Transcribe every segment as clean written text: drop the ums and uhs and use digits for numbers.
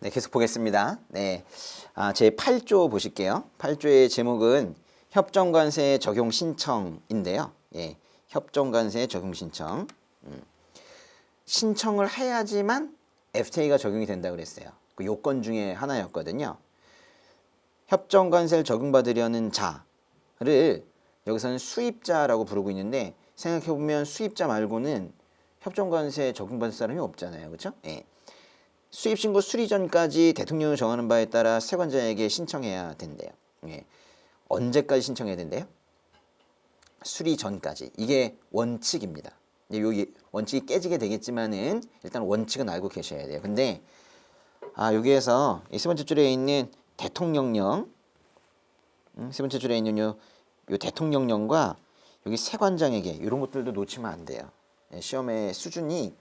네, 계속 보겠습니다. 네, 제 8조 보실게요. 8조의 제목은 협정관세 적용 신청인데요. 예, 협정관세 적용 신청. 신청을 해야지만 FTA가 적용이 된다고 그랬어요. 그 요건 중에 하나였거든요. 협정관세를 적용받으려는 자를 여기서는 수입자라고 부르고 있는데 생각해보면 수입자 말고는 협정관세 적용받을 사람이 없잖아요. 그렇죠? 예. 수입신고 수리 전까지 대통령이 정하는 바에 따라 세관자에게 신청해야 된대요. 예. 언제까지 신청해야 된대요? 수리 전까지. 이게 원칙입니다. 요 원칙이 깨지게 되겠지만은 일단 원칙은 알고 계셔야 돼요. 근데 여기에서 세 번째 줄에 있는 대통령령, 세 번째 줄에 있는 요 대통령령과 여기 세관장에게 이런 것들도 놓치면 안 돼요. 시험의 수준이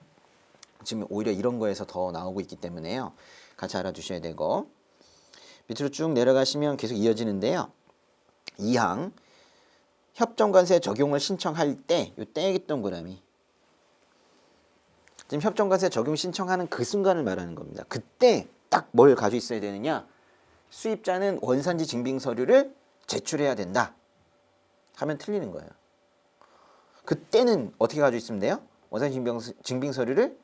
지금 오히려 이런 거에서 더 나오고 있기 때문에요. 같이 알아두셔야 되고 밑으로 쭉 내려가시면 계속 이어지는데요. 2항 협정관세 적용을 신청할 때 요 땡기 동그라미 지금 협정관세 적용 신청하는 그 순간을 말하는 겁니다. 그때 딱 뭘 가지고 있어야 되느냐? 수입자는 원산지 증빙 서류를 제출해야 된다 하면 틀리는 거예요. 그때는 어떻게 가지고 있으면 돼요? 원산지 증빙 서류를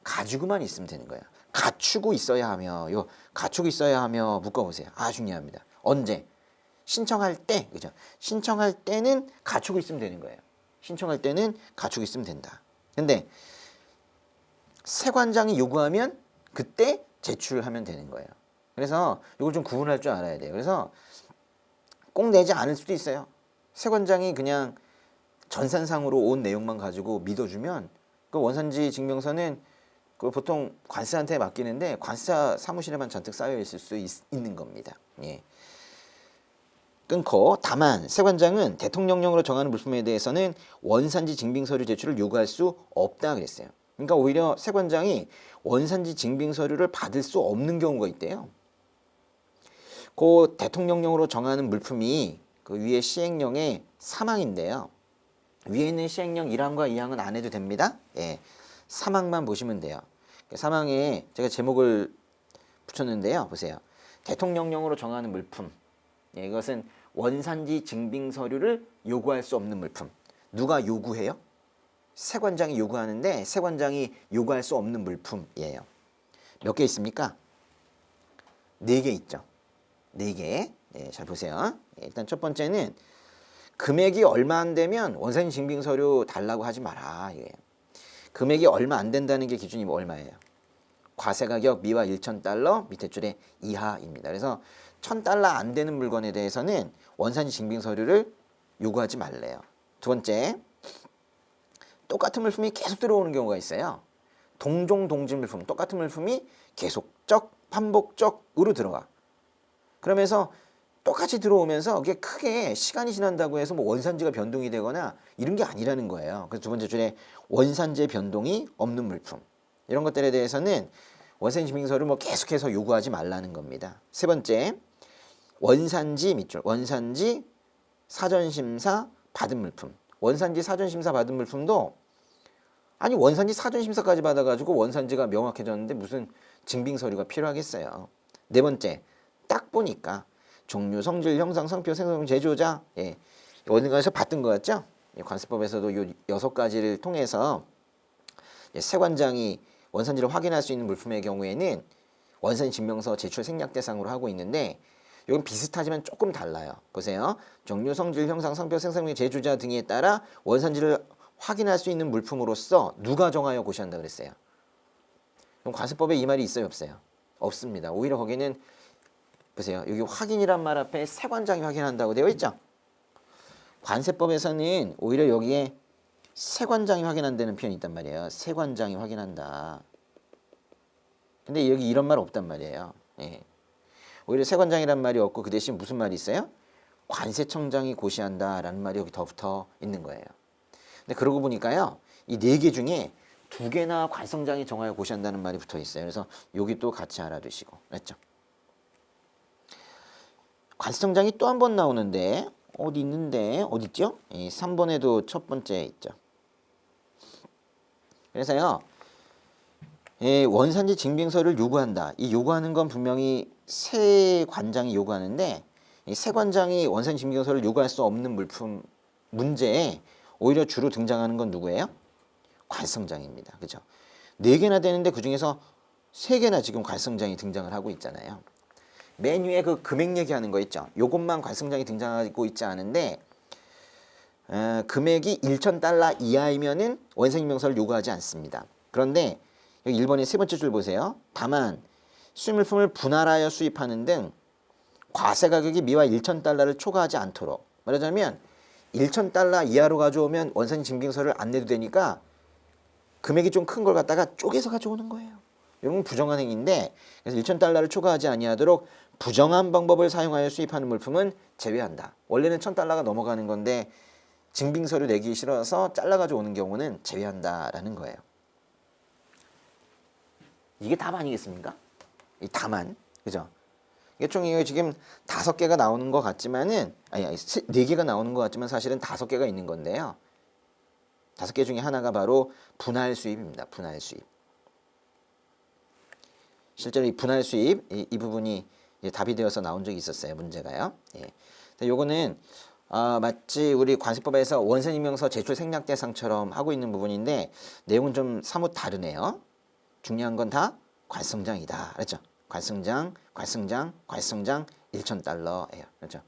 가지고만 있으면 되는 거예요. 갖추고 있어야 하며, 갖추고 있어야 하며 묶어보세요. 중요합니다. 언제? 신청할 때, 그죠? 신청할 때는 갖추고 있으면 되는 거예요. 신청할 때는 갖추고 있으면 된다. 근데 세관장이 요구하면 그때 제출하면 되는 거예요. 그래서 이걸 좀 구분할 줄 알아야 돼요. 그래서 꼭 내지 않을 수도 있어요. 세관장이 그냥 전산상으로 온 내용만 가지고 믿어주면 그 원산지 증명서는 그 보통 관세한테 맡기는데 관세사 사무실에만 잔뜩 쌓여 있을 수 있는 겁니다. 예. 끊고 다만 세관장은 대통령령으로 정하는 물품에 대해서는 원산지 증빙 서류 제출을 요구할 수 없다 그랬어요. 그러니까 오히려 세관장이 원산지 증빙 서류를 받을 수 없는 경우가 있대요. 그 대통령령으로 정하는 물품이 그 위에 시행령의 3항인데요. 위에 있는 시행령 1항과 2항은 안 해도 됩니다. 예. 3항만 보시면 돼요. 3항에 제가 제목을 붙였는데요. 보세요. 대통령령으로 정하는 물품. 예, 이것은 원산지 증빙 서류를 요구할 수 없는 물품. 누가 요구해요? 세관장이 요구하는데 세관장이 요구할 수 없는 물품이에요. 몇 개 있습니까? 4개 있죠. 4개. 예, 잘 보세요. 예, 일단 첫 번째는 금액이 얼마 안 되면 원산지 증빙 서류 달라고 하지 마라. 예. 금액이 얼마 안 된다는 게 기준이 얼마예요? 과세가격 미화 1,000달러 밑에 줄에 이하입니다. 그래서 1,000달러 안 되는 물건에 대해서는 원산지 증빙 서류를 요구하지 말래요. 두 번째, 똑같은 물품이 계속 들어오는 경우가 있어요. 동종 동질 물품, 똑같은 물품이 계속적, 반복적으로 들어와. 그러면서 똑같이 들어오면서 그게 크게 시간이 지난다고 해서 뭐 원산지가 변동이 되거나 이런 게 아니라는 거예요. 그래서 두 번째 줄에 원산지의 변동이 없는 물품. 이런 것들에 대해서는 원산지 증빙서를 뭐 계속해서 요구하지 말라는 겁니다. 세 번째, 원산지 밑줄, 원산지 사전심사 받은 물품. 원산지 사전심사 받은 물품도 원산지 사전심사까지 받아가지고 원산지가 명확해졌는데 무슨 증빙서류가 필요하겠어요. 네 번째, 딱 보니까 종류, 성질, 형상, 성표, 생성, 제조자 어딘가에서 봤던 것 같죠? 관세법에서도 요 6가지를 통해서 세관장이 원산지를 확인할 수 있는 물품의 경우에는 원산지 증명서 제출 생략 대상으로 하고 있는데 이건 비슷하지만 조금 달라요. 보세요. 종류, 성질, 형상, 성표, 생성의 제조자 등에 따라 원산지를 확인할 수 있는 물품으로서 누가 정하여 고시한다 그랬어요. 그럼 관세법에 이 말이 있어요, 없어요? 없습니다. 오히려 거기는 보세요. 여기 확인이란 말 앞에 세관장이 확인한다고 되어 있죠? 관세법에서는 오히려 여기에 세관장이 확인한다는 표현이 있단 말이에요. 세관장이 확인한다. 근데 여기 이런 말 없단 말이에요. 예. 오히려 세관장이란 말이 없고 그 대신 무슨 말이 있어요? 관세청장이 고시한다라는 말이 여기 더 붙어 있는 거예요. 근데 그러고 보니까요. 이 4개 중에 2개나 관성장이 정하여 고시한다는 말이 붙어 있어요. 그래서 여기 또 같이 알아두시고. 맞죠? 관세청장이 또 한 번 나오는데 어디 있는데 어디 있죠? 3번에도 첫 번째 있죠. 그래서요. 원산지 증빙서를 요구한다. 이 요구하는 건 분명히 세 관장이 요구하는데 이 세 관장이 원산지 증빙서를 요구할 수 없는 물품 문제에 오히려 주로 등장하는 건 누구예요? 관성장입니다. 그죠? 네 개나 되는데 그중에서 세 개나 지금 관성장이 등장을 하고 있잖아요. 맨 위에 그 금액 얘기하는 거 있죠. 요것만 관성장이 등장하고 있지 않은데 금액이 1,000달러 이하이면은 원산증명서를 요구하지 않습니다. 그런데 여기 1번의 세 번째 줄 보세요. 다만 수입물품을 분할하여 수입하는 등 과세 가격이 미화 1,000달러를 초과하지 않도록, 말하자면 1,000달러 이하로 가져오면 원산지 증빙서를 안 내도 되니까 금액이 좀 큰 걸 갖다가 쪼개서 가져오는 거예요. 이런 건 부정한 행위인데, 그래서 1,000달러를 초과하지 아니하도록 부정한 방법을 사용하여 수입하는 물품은 제외한다. 원래는 1,000달러가 넘어가는 건데 증빙서류 내기 싫어서 잘라가지고 오는 경우는 제외한다라는 거예요. 이게 답 아니겠습니까? 이 답만, 그죠? 이게 총 지금 5개가 나오는 것 같지만은, 아니 4개가 나오는 것 같지만 사실은 5개가 있는 건데요. 5개 중에 하나가 바로 분할 수입입니다. 분할 수입. 실제로 이 분할 수입 이 부분이 답이 되어서 나온 적이 있었어요. 문제가요. 예. 요거는 마치 우리 관세법에서 원산증명서 제출 생략 대상처럼 하고 있는 부분인데 내용은 좀 사뭇 다르네요. 중요한 건 다 관성장이다. 그렇죠? 관성장, 관성장, 관성장 1,000달러예요. 그렇죠?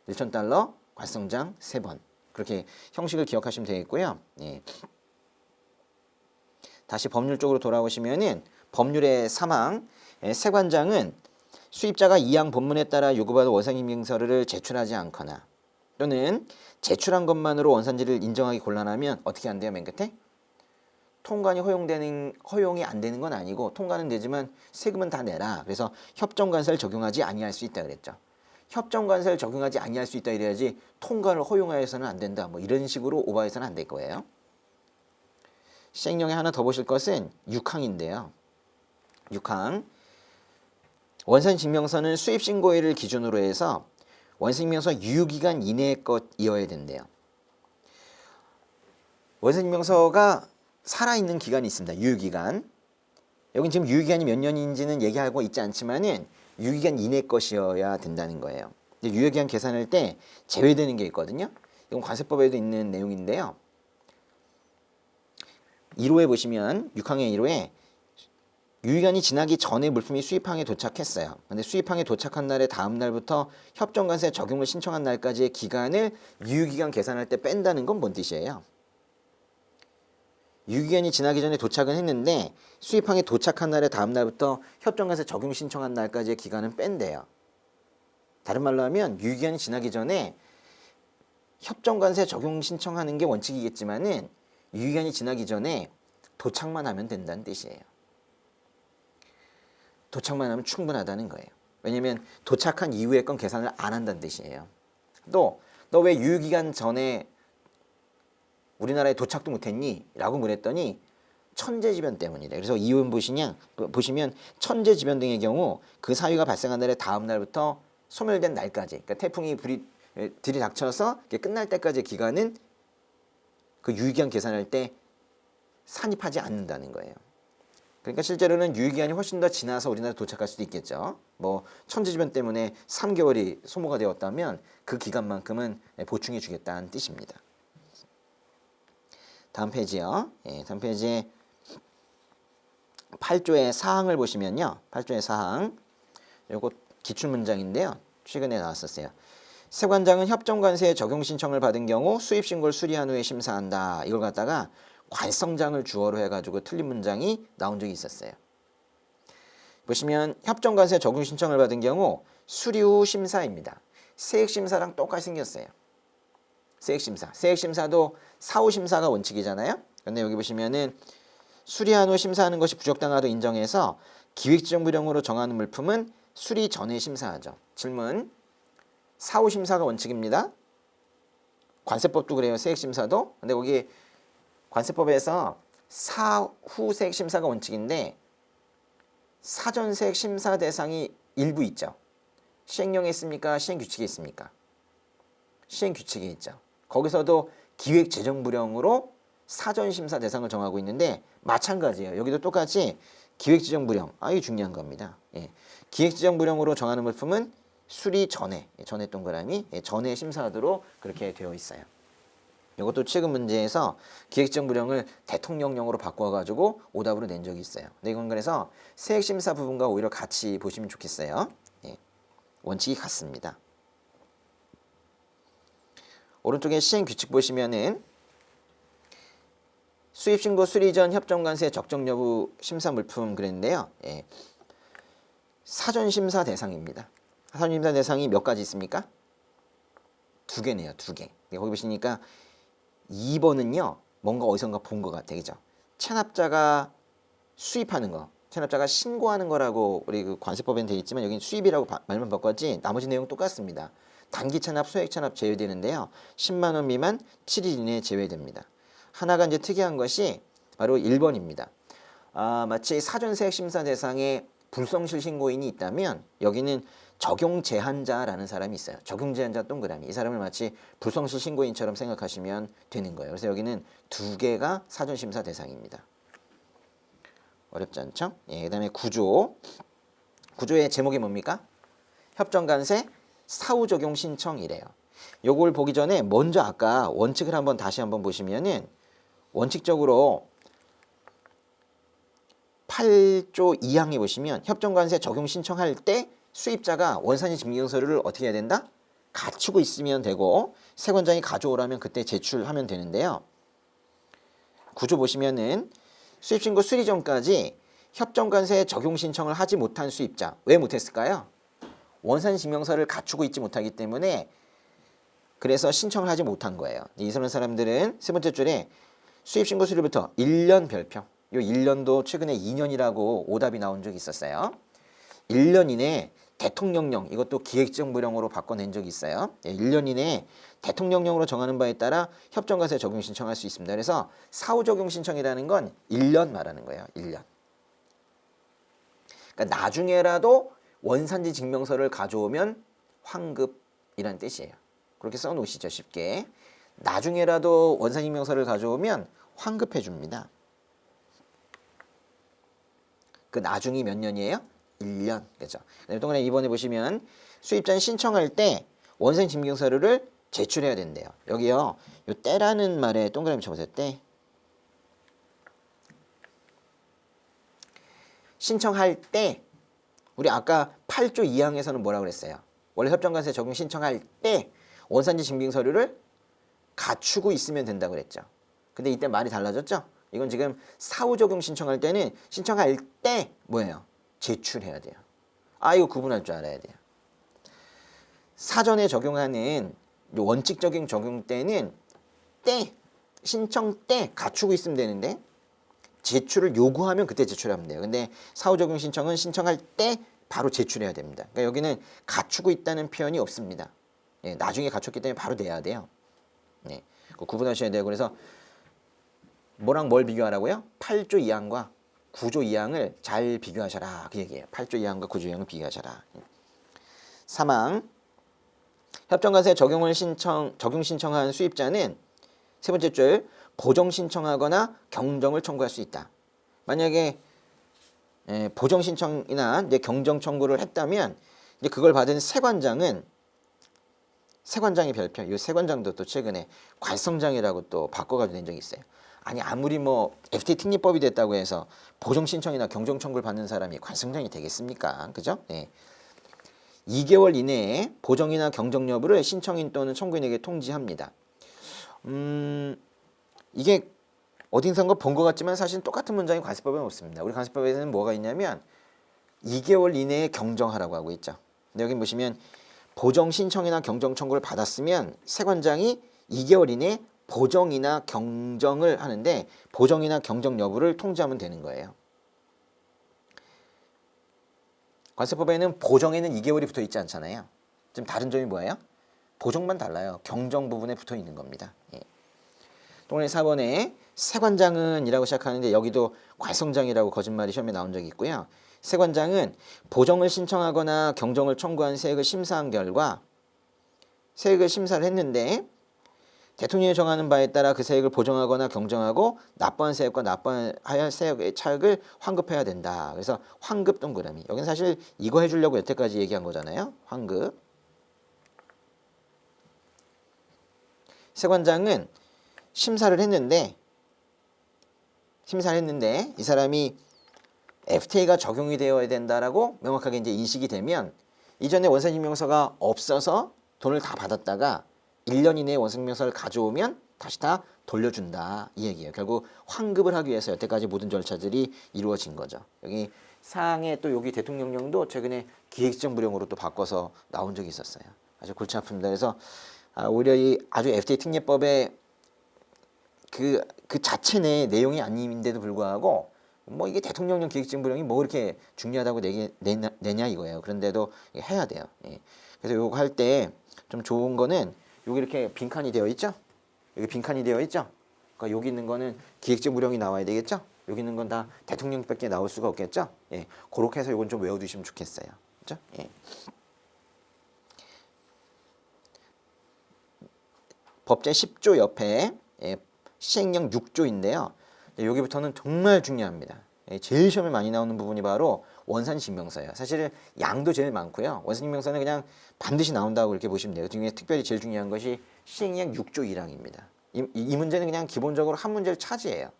1,000달러, 관성장 3번. 그렇게 형식을 기억하시면 되겠고요. 예. 다시 법률 쪽으로 돌아오시면은 법률의 3항 세관장은 수입자가 2항 본문에 따라 요구받은 원산증명서를 제출하지 않거나 또는 제출한 것만으로 원산지를 인정하기 곤란하면 어떻게 한대요? 맨 끝에 통관이 허용이 안 되는 건 아니고 통관은 되지만 세금은 다 내라. 그래서 협정관세를 적용하지 아니할 수 있다 그랬죠. 협정관세를 적용하지 아니할 수 있다 이래야지 통관을 허용하여서는 안 된다. 뭐 이런 식으로 오버해서는 안 될 거예요. 시행령에 하나 더 보실 것은 6항인데요. 6항 원산증명서는 수입신고일을 기준으로 해서 원산증명서 유효기간 이내의 것이어야 된대요. 원산증명서가 살아있는 기간이 있습니다. 유효기간. 여긴 지금 유효기간이 몇 년인지는 얘기하고 있지 않지만은 유효기간 이내 것이어야 된다는 거예요. 유효기간 계산할 때 제외되는 게 있거든요. 이건 관세법에도 있는 내용인데요. 1호에 보시면 6항의 1호에 유효기간이 지나기 전에 물품이 수입항에 도착했어요. 근데 수입항에 도착한 날의 다음 날부터 협정관세 적용을 신청한 날까지의 기간을 유효기간 계산할 때 뺀다는 건 뭔 뜻이에요? 유효기간이 지나기 전에 도착은 했는데 수입항에 도착한 날의 다음 날부터 협정관세 적용 신청한 날까지의 기간은 뺀대요. 다른 말로 하면 유효기간이 지나기 전에 협정관세 적용 신청하는 게 원칙이겠지만은 유효기간이 지나기 전에 도착만 하면 된다는 뜻이에요. 도착만 하면 충분하다는 거예요. 왜냐면 도착한 이후의 건 계산을 안 한다는 뜻이에요. 또 너 왜 유효기간 전에 우리나라에 도착도 못했니? 라고 물었더니 천재지변 때문이래. 그래서 이혼 보시면 천재지변 등의 경우 그 사유가 발생한 날의 다음 날부터 소멸된 날까지, 그러니까 태풍이 들이닥쳐서 끝날 때까지의 기간은 그 유효기간 계산할 때 산입하지 않는다는 거예요. 그러니까 실제로는 유효기간이 훨씬 더 지나서 우리나라에 도착할 수도 있겠죠. 뭐 천재지변 때문에 3개월이 소모가 되었다면 그 기간만큼은 보충해 주겠다는 뜻입니다. 다음 페이지요. 다음 페이지에 8조의 사항을 보시면요. 8조의 사항. 요거 기출문장인데요. 최근에 나왔었어요. 세관장은 협정관세의 적용 신청을 받은 경우 수입신고를 수리한 후에 심사한다. 이걸 갖다가 관성장을 주어로 해가지고 틀린 문장이 나온 적이 있었어요. 보시면 협정관세 적용 신청을 받은 경우 수리 후 심사입니다. 세액심사랑 똑같이 생겼어요. 세액심사. 세액심사도 사후심사가 원칙이잖아요. 근데 여기 보시면은 수리한 후 심사하는 것이 부적당하도 인정해서 기획지정부령으로 정하는 물품은 수리 전에 심사하죠. 질문. 사후심사가 원칙입니다. 관세법도 그래요. 세액심사도. 근데 거기 관세법에서 사후 세액심사가 원칙인데 사전 세액심사 대상이 일부 있죠. 시행령에 있습니까? 시행규칙에 있습니까? 시행규칙에 있죠. 거기서도 기획재정부령으로 사전심사 대상을 정하고 있는데 마찬가지예요. 여기도 똑같이 기획지정불령. 이게 중요한 겁니다. 예. 기획지정불령으로 정하는 물품은 수리 전에, 전에 동그라미, 전에 심사하도록 그렇게 되어 있어요. 이것도 최근 문제에서 기획지정불령을 대통령령으로 바꿔가지고 오답으로 낸 적이 있어요. 근데 이건 그래서 세액심사 부분과 오히려 같이 보시면 좋겠어요. 예. 원칙이 같습니다. 오른쪽에 시행규칙 보시면은 수입신고 수리 전 협정관세 적정 여부 심사 물품 그랬는데요. 예. 사전심사 대상입니다. 사전심사 대상이 몇 가지 있습니까? 2개네요. 2개. 거기 보시니까 2번은요. 뭔가 어디선가 본 것 같아. 그죠? 체납자가 수입하는 거. 체납자가 신고하는 거라고 우리 그 관세법에는 되어 있지만 여기는 수입이라고 말만 바꿨지 나머지 내용 똑같습니다. 단기 체납, 소액 체납 제외되는데요. 10만 원 미만 7일 이내에 제외됩니다. 하나가 이제 특이한 것이 바로 1번입니다. 마치 사전세액 심사 대상에 불성실 신고인이 있다면 여기는 적용 제한자라는 사람이 있어요. 적용 제한자 동그라미. 이 사람을 마치 불성실 신고인처럼 생각하시면 되는 거예요. 그래서 여기는 2개가 사전심사 대상입니다. 어렵지 않죠? 예, 그다음에 구조. 구조의 제목이 뭡니까? 협정관세 사후 적용 신청이래요. 요걸 보기 전에 먼저 아까 원칙을 다시 한번 보시면은 원칙적으로 8조 2항에 보시면 협정관세 적용 신청할 때 수입자가 원산지 증빙서류를 어떻게 해야 된다? 갖추고 있으면 되고 세관장이 가져오라면 그때 제출하면 되는데요. 구조 보시면은 수입신고 수리 전까지 협정관세 적용 신청을 하지 못한 수입자. 왜 못했을까요? 원산지 증명서를 갖추고 있지 못하기 때문에 그래서 신청을 하지 못한 거예요. 이런 사람들은 세 번째 줄에 수입신고 수리부터 1년 별표. 이 1년도 최근에 2년이라고 오답이 나온 적이 있었어요. 1년 이내에 대통령령, 이것도 기획지정불령으로 바꿔낸 적이 있어요. 1년 이내에 대통령령으로 정하는 바에 따라 협정관세 적용 신청할 수 있습니다. 그래서 사후 적용 신청이라는 건 1년 말하는 거예요. 1년. 그러니까 나중에라도 원산지 증명서를 가져오면 환급이라는 뜻이에요. 그렇게 써놓으시죠. 쉽게. 나중에라도 원산지 증명서를 가져오면 환급해 줍니다. 그 나중이 몇 년이에요? 1년. 그죠? 동그라미 2번에 보시면 수입자는 신청할 때 원산지 증명서류를 제출해야 된대요. 여기요. 요 때라는 말에 동그라미 쳐보세요. 때. 신청할 때 우리 아까 8조 2항에서는 뭐라고 그랬어요? 원래 협정관세 적용 신청할 때 원산지 증빙서류를 갖추고 있으면 된다고 그랬죠. 근데 이때 말이 달라졌죠? 이건 지금 사후 적용 신청할 때는 신청할 때 뭐예요? 제출해야 돼요. 이거 구분할 줄 알아야 돼요. 사전에 적용하는 원칙적인 적용 때는 때, 신청 때 갖추고 있으면 되는데 제출을 요구하면 그때 제출하면 돼요. 근데 사후 적용 신청은 신청할 때 바로 제출해야 됩니다. 그러니까 여기는 갖추고 있다는 표현이 없습니다. 예, 나중에 갖췄기 때문에 바로 내야 돼요. 네, 구분하셔야 돼요. 그래서 뭐랑 뭘 비교하라고요? 8조 2항과 9조 2항을 잘 비교하셔라. 그 얘기예요. 8조 2항과 9조 2항을 비교하셔라. 3항. 협정관세 적용 신청한 수입자는 세 번째 줄 보정 신청하거나 경정을 청구할 수 있다. 만약에 보정 신청이나 이제 경정 청구를 했다면 이제 그걸 받은 세관장은 세관장의 별표, 이 세관장도 또 최근에 관성장이라고 또 바꿔가지고 낸 적이 있어요. 아니 아무리 뭐 FTA 특례법이 됐다고 해서 보정 신청이나 경정 청구를 받는 사람이 관성장이 되겠습니까? 그죠? 네. 2개월 이내에 보정이나 경정 여부를 신청인 또는 청구인에게 통지합니다. 이게 어딘가 본 것 같지만 사실 똑같은 문장이 관세법에는 없습니다. 우리 관세법에는 뭐가 있냐면 2개월 이내에 경정하라고 하고 있죠. 근데 여기 보시면 보정 신청이나 경정 청구를 받았으면 세관장이 2개월 이내에 보정이나 경정을 하는데 보정이나 경정 여부를 통지하면 되는 거예요. 관세법에는 보정에는 2개월이 붙어 있지 않잖아요. 지금 다른 점이 뭐예요? 보정만 달라요. 경정 부분에 붙어 있는 겁니다. 예. 동그라미 4번에 세관장은 이라고 시작하는데 여기도 관성장이라고 거짓말이 시험에 나온 적이 있고요. 세관장은 보정을 신청하거나 경정을 청구한 세액을 심사한 결과 세액을 심사를 했는데 대통령이 정하는 바에 따라 그 세액을 보정하거나 경정하고 납부한 세액과 납부할 세액의 차액을 환급해야 된다. 그래서 환급 동그라미. 여기는 사실 이거 해주려고 여태까지 얘기한 거잖아요. 환급. 세관장은 심사를 했는데 이 사람이 FTA가 적용이 되어야 된다라고 명확하게 이제 인식이 되면 이전에 원산증명서가 없어서 돈을 다 받았다가 1년 이내에 원산증명서를 가져오면 다시 다 돌려준다 이 얘기예요. 결국 환급을 하기 위해서 여태까지 모든 절차들이 이루어진 거죠. 여기 사항에 또 여기 대통령령도 최근에 기획시정 불용으로 또 바꿔서 나온 적이 있었어요. 아주 골치 아픕니다. 그래서 오히려 이 아주 FTA 특례법의 그 자체 내 내용이 아닌데도 불구하고 뭐 이게 대통령령 기획시정 불용이 뭐 그렇게 중요하다고 내냐 이거예요. 그런데도 해야 돼요. 예. 그래서 요거 할 때 좀 좋은 거는 여기 이렇게 빈칸이 되어 있죠? 여기 빈칸이 되어 있죠? 그러니까 여기 있는 거는 기획적 무령이 나와야 되겠죠? 여기 있는 건 다 대통령밖에 나올 수가 없겠죠? 예, 그렇게 해서 이건 좀 외워두시면 좋겠어요. 그렇죠? 예. 법제 10조 옆에 시행령 6조인데요. 여기부터는 정말 중요합니다. 제일 시험에 많이 나오는 부분이 바로 원산증명서예요. 사실 양도 제일 많고요. 원산증명서는 그냥 반드시 나온다고 이렇게 보시면 돼요. 그중에 특별히 제일 중요한 것이 시행령 6조 1항입니다. 이 문제는 그냥 기본적으로 한 문제를 차지해요.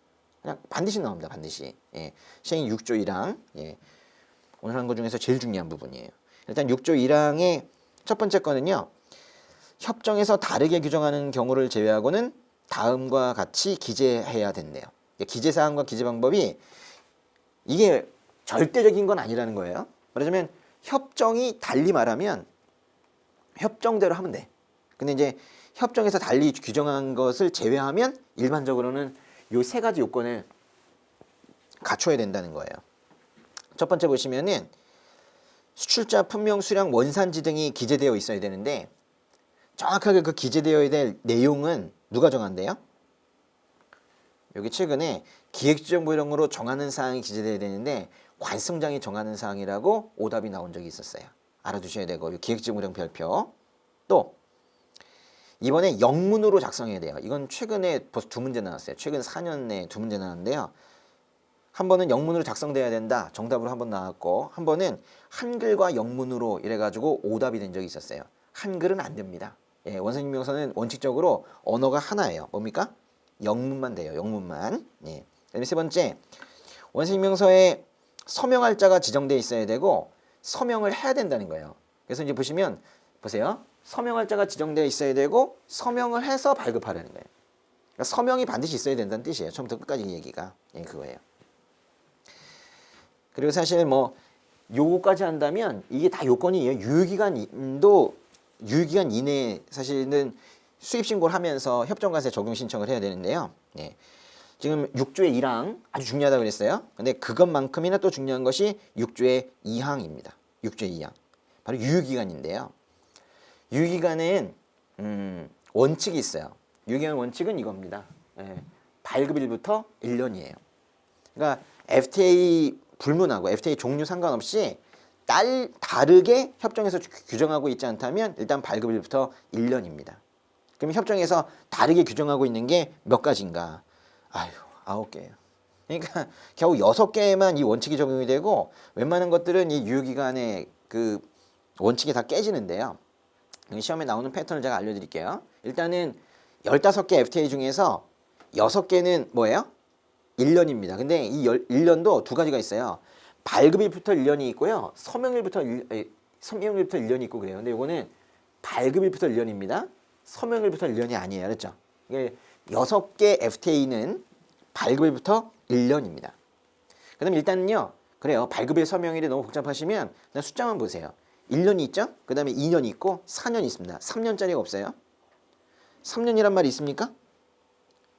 그냥 반드시 나옵니다. 반드시. 예. 시행령 6조 1항. 예. 오늘 하는 것 중에서 제일 중요한 부분이에요. 일단 6조 1항의 첫 번째 거는요. 협정에서 다르게 규정하는 경우를 제외하고는 다음과 같이 기재해야 된대요. 기재사항과 기재방법이 이게 절대적인 건 아니라는 거예요. 말하자면 협정이 달리 말하면 협정대로 하면 돼. 근데 이제 협정에서 달리 규정한 것을 제외하면 일반적으로는 요 세 가지 요건을 갖춰야 된다는 거예요. 첫 번째 보시면은 수출자, 품명, 수량, 원산지 등이 기재되어 있어야 되는데 정확하게 그 기재되어야 될 내용은 누가 정한대요? 여기 최근에 기획지정부령으로 정하는 사항이 기재되어야 되는데 관성장이 정하는 사항이라고 오답이 나온 적이 있었어요. 알아두셔야 되고 기획지정부령 별표. 또 이번에 영문으로 작성해야 돼요. 이건 최근에 벌써 2문제 나왔어요. 최근 4년 내에 2문제 나왔는데요. 한 번은 영문으로 작성돼야 된다. 정답으로 한 번 나왔고 한 번은 한글과 영문으로 이래가지고 오답이 된 적이 있었어요. 한글은 안 됩니다. 예, 원산증명서는 원칙적으로 언어가 하나예요. 뭡니까? 영문만 돼요. 영문만. 예. 그다음에 세 번째, 원산증명서에 서명할 자가 지정돼 있어야 되고 서명을 해야 된다는 거예요. 그래서 이제 보시면 보세요. 서명할 자가 지정되어 있어야 되고 서명을 해서 발급하라는 거예요. 그러니까 서명이 반드시 있어야 된다는 뜻이에요. 처음부터 끝까지 이 얘기가. 예, 그거예요. 그리고 사실 뭐 요거까지 한다면 이게 다 요건이에요. 유효기간 이내에 사실은 수입신고를 하면서 협정관세 적용 신청을 해야 되는데요. 예. 지금 6조의 1항 아주 중요하다고 그랬어요. 근데 그것만큼이나 또 중요한 것이 6조의 2항입니다. 6조의 2항. 바로 유효기간인데요. 유효기간은 원칙이 있어요. 유효기간 원칙은 이겁니다. 예. 발급일부터 1년이에요. 그러니까 FTA 불문하고 FTA 종류 상관없이 다르게 협정에서 규정하고 있지 않다면 일단 발급일부터 1년입니다. 그럼 협정에서 다르게 규정하고 있는 게 몇 가지인가? 아유, 9개예요. 그러니까 겨우 6개만 이 원칙이 적용이 되고 웬만한 것들은 이 유효기간의 그 원칙이 다 깨지는데요. 시험에 나오는 패턴을 제가 알려드릴게요. 일단은 15개 FTA 중에서 6개는 뭐예요? 1년입니다. 근데 이 1년도 두 가지가 있어요. 발급일부터 1년이 있고요. 서명일부터 1년이 있고 그래요. 근데 이거는 발급일부터 1년입니다. 서명일부터 1년이 아니에요. 그렇죠? 이게 6개 FTA는 발급일부터 1년입니다. 그다음 일단은요. 그래요. 발급일 서명일이 너무 복잡하시면 그냥 숫자만 보세요. 1년이 있죠? 그 다음에 2년이 있고 4년이 있습니다. 3년짜리가 없어요. 3년이란 말이 있습니까?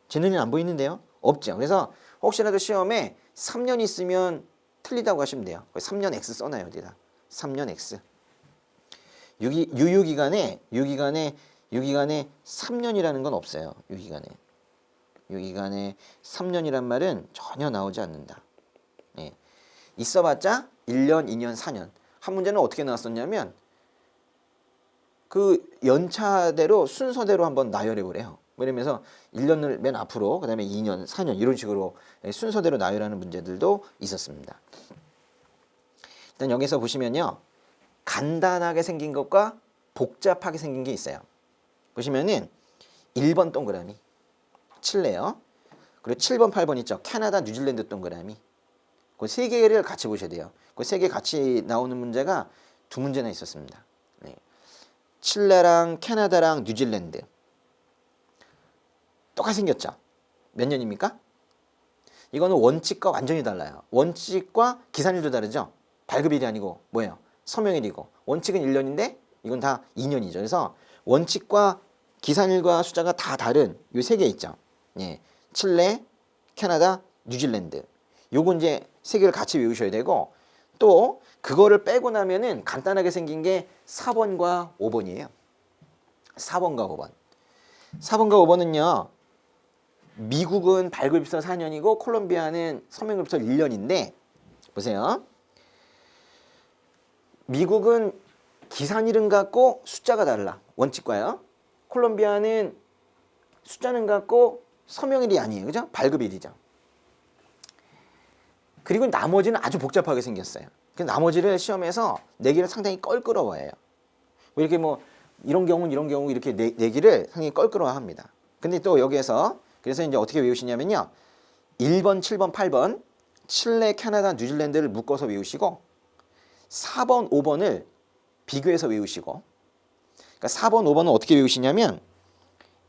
제 눈에는 안 보이는데요. 없죠. 그래서 혹시라도 시험에 3년 있으면 틀리다고 하시면 돼요. 3년 X 써놔요. 어디다. 3년 X. 유효기간에 3년이라는 건 없어요. 유효기간에 3년이란 말은 전혀 나오지 않는다. 예. 있어봤자 1년, 2년, 4년. 한 문제는 어떻게 나왔었냐면 그 연차대로 순서대로 한번 나열해 보래요. 뭐 이러면서 1년을 맨 앞으로 그다음에 2년, 4년 이런 식으로 순서대로 나열하는 문제들도 있었습니다. 일단 여기서 보시면요. 간단하게 생긴 것과 복잡하게 생긴 게 있어요. 보시면은 1번 동그라미 칠레요. 그리고 7번, 8번 있죠. 캐나다, 뉴질랜드 동그라미. 그 세 개를 같이 보셔야 돼요. 그 세 개 같이 나오는 문제가 두 문제나 있었습니다. 네. 칠레랑 캐나다랑 뉴질랜드 똑같이 생겼죠. 몇 년입니까? 이거는 원칙과 완전히 달라요. 원칙과 기산일도 다르죠. 발급일이 아니고 뭐예요? 서명일이고 원칙은 1년인데 이건 다 2년이죠. 그래서 원칙과 기산일과 숫자가 다 다른 요 세 개 있죠. 예. 칠레, 캐나다, 뉴질랜드. 요거 이제 세 개를 같이 외우셔야 되고 또 그거를 빼고 나면은 간단하게 생긴 게 4번과 5번이에요. 4번과 5번. 4번과 5번은요. 미국은 발급일부터 4년이고 콜롬비아는 서명일부터 1년인데 보세요. 미국은 기산일은 같고 숫자가 달라. 원칙과요. 콜롬비아는 숫자는 같고 서명일이 아니에요. 그죠? 발급일이죠. 그리고 나머지는 아주 복잡하게 생겼어요. 그 나머지를 시험에서 내기를 상당히 껄끄러워해요. 왜 이렇게 뭐 이런 경우는 이런 경우 이렇게 내기를 상당히 껄끄러워합니다. 근데 또 여기에서 그래서 이제 어떻게 외우시냐면요. 1번, 7번, 8번 칠레, 캐나다, 뉴질랜드를 묶어서 외우시고 4번, 5번을 비교해서 외우시고 그러니까 4번, 5번은 어떻게 외우시냐면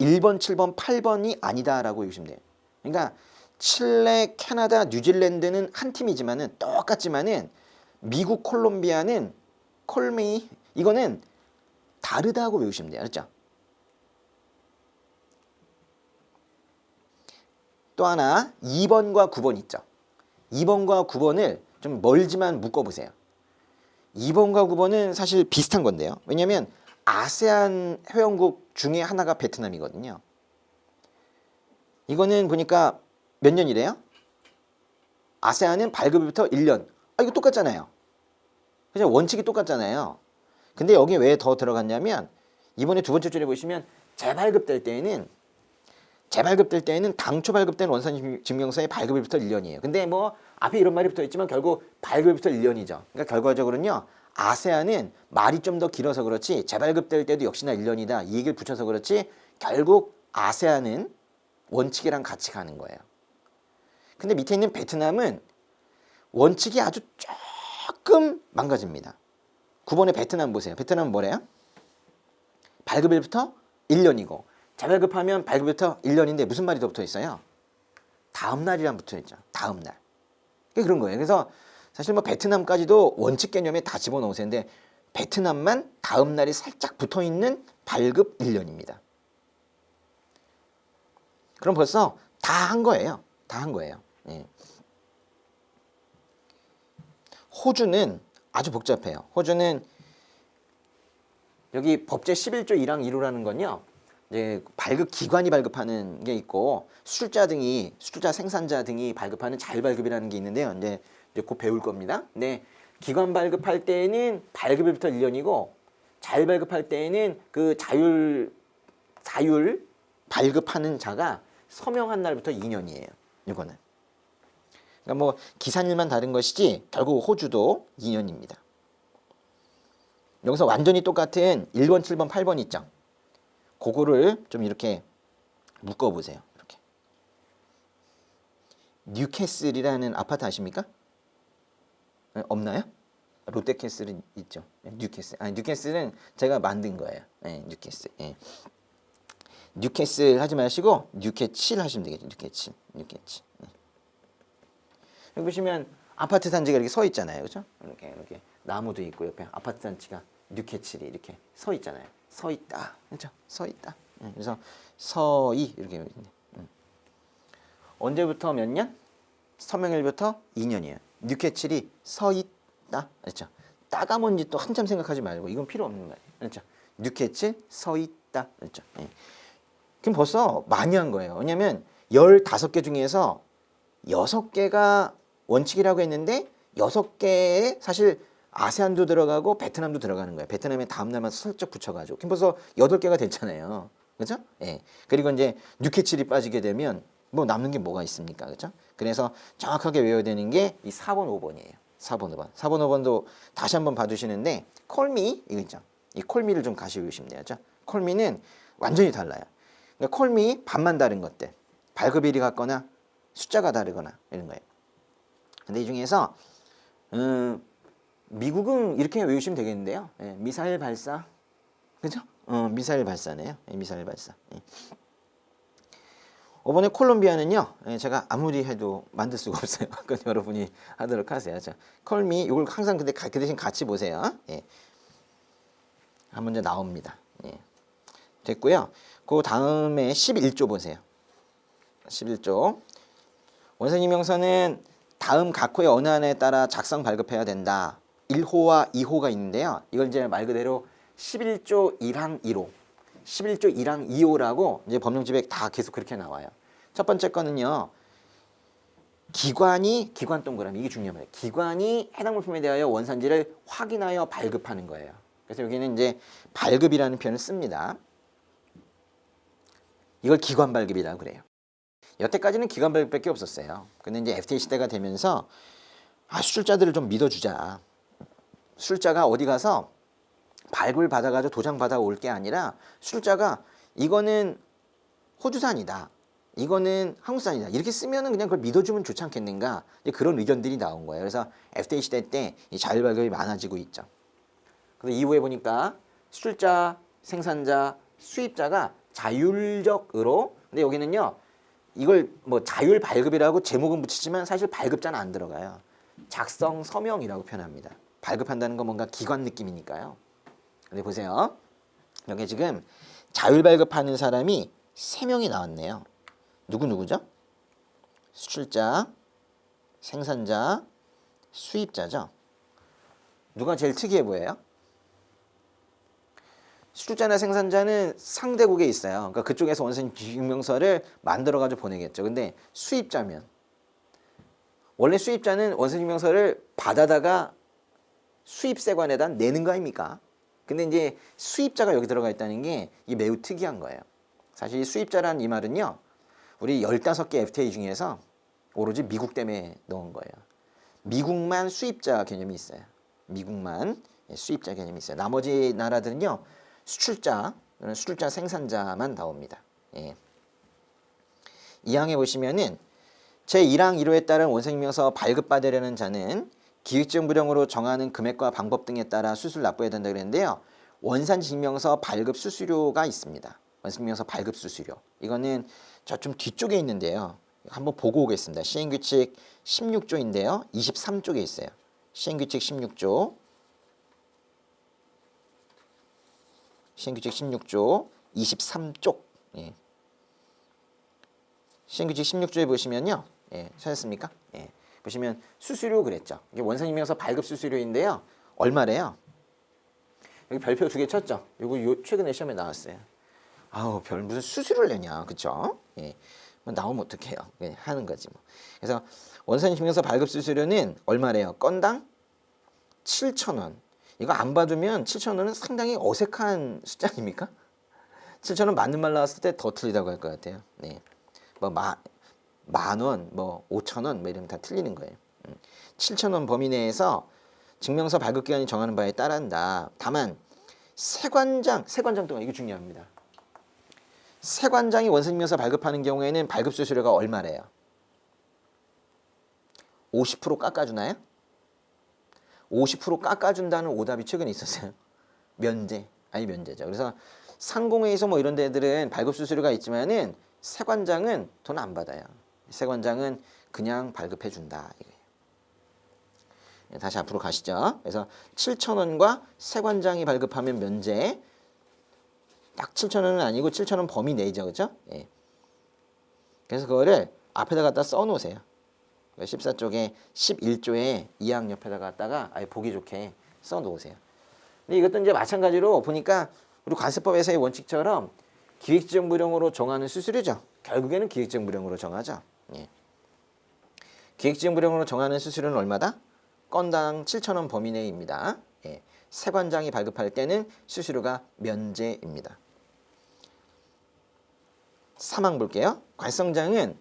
1번, 7번, 8번이 아니다라고 외우시면 돼요. 그러니까 칠레, 캐나다, 뉴질랜드는 한 팀이지만은 똑같지만은 미국, 콜롬비아는 콜미 이거는 다르다고 외우시면 돼요. 알았죠? 또 하나 2번과 9번 있죠. 2번과 9번을 좀 멀지만 묶어보세요. 2번과 9번은 사실 비슷한 건데요. 왜냐하면 아세안 회원국 중에 하나가 베트남이거든요. 이거는 보니까 몇 년이래요? 아세안은 발급일부터 1년. 아 이거 똑같잖아요. 그죠? 원칙이 똑같잖아요. 근데 여기 왜 더 들어갔냐면 이번에 두 번째 줄에 보시면 재발급될 때에는 당초 발급된 원산 증명서의 발급일부터 1년이에요. 근데 뭐 앞에 이런 말이 붙어 있지만 결국 발급일부터 1년이죠. 그러니까 결과적으로는요. 아세안은 말이 좀 더 길어서 그렇지 재발급될 때도 역시나 1년이다. 이 얘기를 붙여서 그렇지 결국 아세안은 원칙이랑 같이 가는 거예요. 근데 밑에 있는 베트남은 원칙이 아주 조금 망가집니다. 9번의 베트남 보세요. 베트남은 뭐래요? 발급일부터 1년이고 재발급하면 발급일부터 1년인데 무슨 말이 더 붙어 있어요? 다음 날이랑 붙어 있죠. 다음 날. 그런 거예요. 그래서 사실 뭐 베트남까지도 원칙 개념에 다 집어넣으세요. 근데 베트남만 다음 날이 살짝 붙어 있는 발급 1년입니다. 그럼 벌써 다 한 거예요. 다 한 거예요. 예. 호주는 아주 복잡해요. 호주는 여기 법제 11조 1항 1호라는 건요. 이제 발급 기관이 발급하는 게 있고 수출자 생산자 등이 발급하는 자율발급이라는 게 있는데요. 이제 곧 배울 겁니다. 근데 기관 발급할 때는 발급일부터 1년이고 자율발급할 때는 그 자율 발급하는 자가 서명한 날부터 2년이에요. 이거는. 그러니까 뭐 기산일만 다른 것이지 결국 호주도 2년입니다. 여기서 완전히 똑같은 1번, 7번, 8번 있죠. 그거를 좀 이렇게 묶어보세요. 이렇게. 뉴캐슬이라는 아파트 아십니까? 없나요? 롯데캐슬은 있죠. 뉴캐슬. 뉴캐슬은 제가 만든 거예요. 네, 뉴캐슬. 예. 뉴캐슬 하지 마시고 뉴캐칠 하시면 되겠죠. 뉴캐칠. 네. 여기 보시면 아파트 단지가 이렇게 서 있잖아요. 그죠? 이렇게 나무도 있고 옆에 아파트 단지가 뉴캐칠이 이렇게 서 있잖아요. 서 있다. 그렇죠? 서 있다. 그래서 서이 이렇게 있네. 언제부터 몇 년? 서명일부터 2년이에요. 뉴캐칠이 서 있다. 그렇죠? 따가먼지 또 한참 생각하지 말고 이건 필요 없는 말이에요. 그렇죠? 뉴캐칠 서 있다. 그렇죠? 예. 그럼 벌써 많이 한 거예요. 왜냐면 15개 중에서 6개가 원칙이라고 했는데 6개에 사실 아세안도 들어가고 베트남도 들어가는 거예요. 베트남에 다음 날만 슬쩍 붙여가지고. 그럼 벌써 8개가 됐잖아요. 그죠? 예. 그리고 이제 뉴캐칠이 빠지게 되면 뭐 남는 게 뭐가 있습니까? 그죠? 그래서 정확하게 외워야 되는 게 이 4번, 5번이에요. 4번, 5번. 4번, 5번도 다시 한번 봐두시는데 콜미 이거 있죠? 이 콜미를 좀 가시고 계시면 돼요. 콜미는 완전히 달라요. 그러니까 콜미 반만 다른 것들. 발급일이 같거나 숫자가 다르거나 이런 거예요. 근데 이 중에서 미국은 이렇게 외우시면 되겠는데요. 예, 미사일 발사. 그죠? 미사일 발사네요. 예, 미사일 발사. 예. 이번에 콜롬비아는요. 예, 제가 아무리 해도 만들 수가 없어요. 그건 여러분이 하도록 하세요. 자, 콜미 이걸 항상 근데 그 대신 같이 보세요. 예. 한 문제 나옵니다. 예. 됐고요. 그 다음에 11조 보세요. 11조. 원산지명서는 다음 각호의 어느 하나에 따라 작성 발급해야 된다. 1호와 2호가 있는데요. 이걸 이제 말 그대로 11조 1항 1호, 11조 1항 2호라고 이제 법령집에 다 계속 그렇게 나와요. 첫 번째 거는요. 기관 동그라미 이게 중요한 거예요. 기관이 해당 물품에 대하여 원산지를 확인하여 발급하는 거예요. 그래서 여기는 이제 발급이라는 표현을 씁니다. 이걸 기관 발급이라고 그래요. 여태까지는 기관 발급밖에 없었어요. 근데 이제 FTA 시대가 되면서 수출자들을 좀 믿어주자. 수출자가 어디 가서 발급을 받아가지고 도장 받아올 게 아니라 수출자가 이거는 호주산이다. 이거는 한국산이다. 이렇게 쓰면은 그냥 그걸 믿어주면 좋지 않겠는가. 그런 의견들이 나온 거예요. 그래서 FTA 시대 때 이 자율 발급이 많아지고 있죠. 그래서 이후에 보니까 수출자, 생산자, 수입자가 자율적으로 근데 여기는요. 이걸 뭐 자율 발급이라고 제목은 붙이지만 사실 발급자는 안 들어가요. 작성 서명이라고 표현합니다. 발급한다는 건 뭔가 기관 느낌이니까요. 근데 보세요. 여기 지금 자율 발급하는 사람이 3명이 나왔네요. 누구죠? 수출자, 생산자, 수입자죠. 누가 제일 특이해 보여요? 수출자나 생산자는 상대국에 있어요. 그러니까 그쪽에서 원산지 증명서를 만들어가지고 보내겠죠. 근데 수입자면 원래 수입자는 원산지 증명서를 받아다가 수입세관에다 내는 거 아닙니까? 근데 이제 수입자가 여기 들어가 있다는 게 이게 매우 특이한 거예요. 사실 수입자란 이 말은요. 우리 15개 FTA 중에서 오로지 미국 때문에 넣은 거예요. 미국만 수입자 개념이 있어요. 미국만 수입자 개념이 있어요. 나머지 나라들은요. 수출자 생산자만 나옵니다. 예. 2항에 보시면은 제1항 1호에 따른 원산지명서 발급받으려는 자는 기획재정부령으로 정하는 금액과 방법 등에 따라 수수료를 납부해야 된다 그랬는데요. 원산지명서 발급 수수료가 있습니다. 원산지명서 발급 수수료. 이거는 저 좀 뒤쪽에 있는데요. 한번 보고 오겠습니다. 시행규칙 16조인데요. 23쪽에 있어요. 시행규칙 16조. 시행규칙 16조 23쪽. 예. 시행규칙 16조에 보시면요. 예, 찾았습니까? 예. 보시면 수수료 그랬죠. 이게 원산지명서 발급 수수료인데요. 얼마래요? 여기 별표 2개 쳤죠. 요거 최근에 시험에 나왔어요. 아우 별 무슨 수수료를 내냐, 그쵸? 예. 뭐 나오면 어떡해요? 그냥 하는 거지 뭐. 그래서 원산지명서 발급 수수료는 얼마래요? 건당 7,000원. 이거 안 받으면 7,000원은 상당히 어색한 숫자 아닙니까? 7,000원 맞는 말 나왔을 때 더 틀리다고 할 것 같아요. 네. 뭐 만원, 뭐 5,000원, 뭐 이러면 다 틀리는 거예요. 7,000원 범위 내에서 증명서 발급 기간이 정하는 바에 따른다. 다만 세관장 동안 이거 중요합니다. 세관장이 원산지명서 발급하는 경우에는 발급 수수료가 얼마래요? 50% 깎아주나요? 50% 깎아준다는 오답이 최근에 있었어요. 면제, 아니 면제죠. 그래서 상공회의소 뭐 이런 데들은 발급 수수료가 있지만은 세관장은 돈 안 받아요. 세관장은 그냥 발급해 준다. 다시 앞으로 가시죠. 그래서 7,000원과 세관장이 발급하면 면제. 딱 7,000원은 아니고 7,000원 범위 내죠, 그렇죠? 예. 그래서 그거를 앞에다 갖다 써놓으세요. 14쪽에 11조에 2항 옆에다 갖다가 아예 보기 좋게 써놓으세요. 근데 이것도 이제 마찬가지로 보니까 우리 관세법에서의 원칙처럼 기획재정부령으로 정하는 수수료죠. 결국에는 기획재정부령으로 정하죠. 예. 기획재정부령으로 정하는 수수료는 얼마다? 건당 7,000원 범위 내입니다. 예. 세관장이 발급할 때는 수수료가 면제입니다. 3항 볼게요. 관성장은